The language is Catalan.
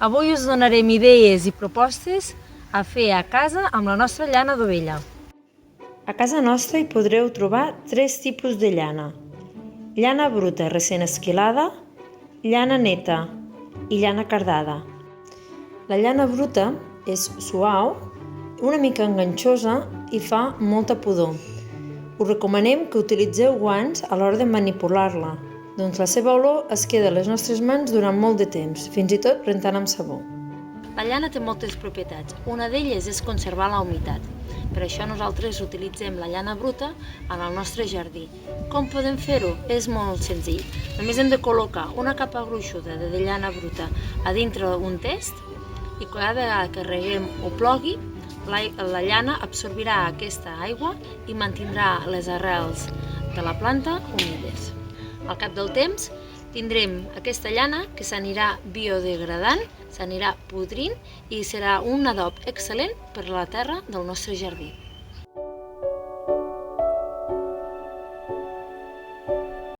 Avui us donarem idees i propostes a fer a casa amb la nostra llana d'ovella. A casa nostra hi podreu trobar 3 tipus de llana: llana bruta recent esquilada, llana neta i llana cardada. La llana bruta és suau, una mica enganxosa i fa molta pudor. Us recomanem que utilitzeu guants a l'hora de manipular-la, doncs la seva olor es queda a les nostres mans durant molt de temps, fins i tot rentant amb sabó. La llana té moltes propietats. Una d'elles és conservar la humitat. Per això nosaltres utilitzem la llana bruta en el nostre jardí. Com podem fer-ho? És molt senzill. Només hem de col·locar una capa gruixuda de llana bruta a dintre d'un test i cada vegada que reguem o plogui, la llana absorbirà aquesta aigua i mantindrà les arrels de la planta humides. Al cap del temps tindrem aquesta llana que s'anirà biodegradant, s'anirà podrint i serà un adob excel·lent per a la terra del nostre jardí.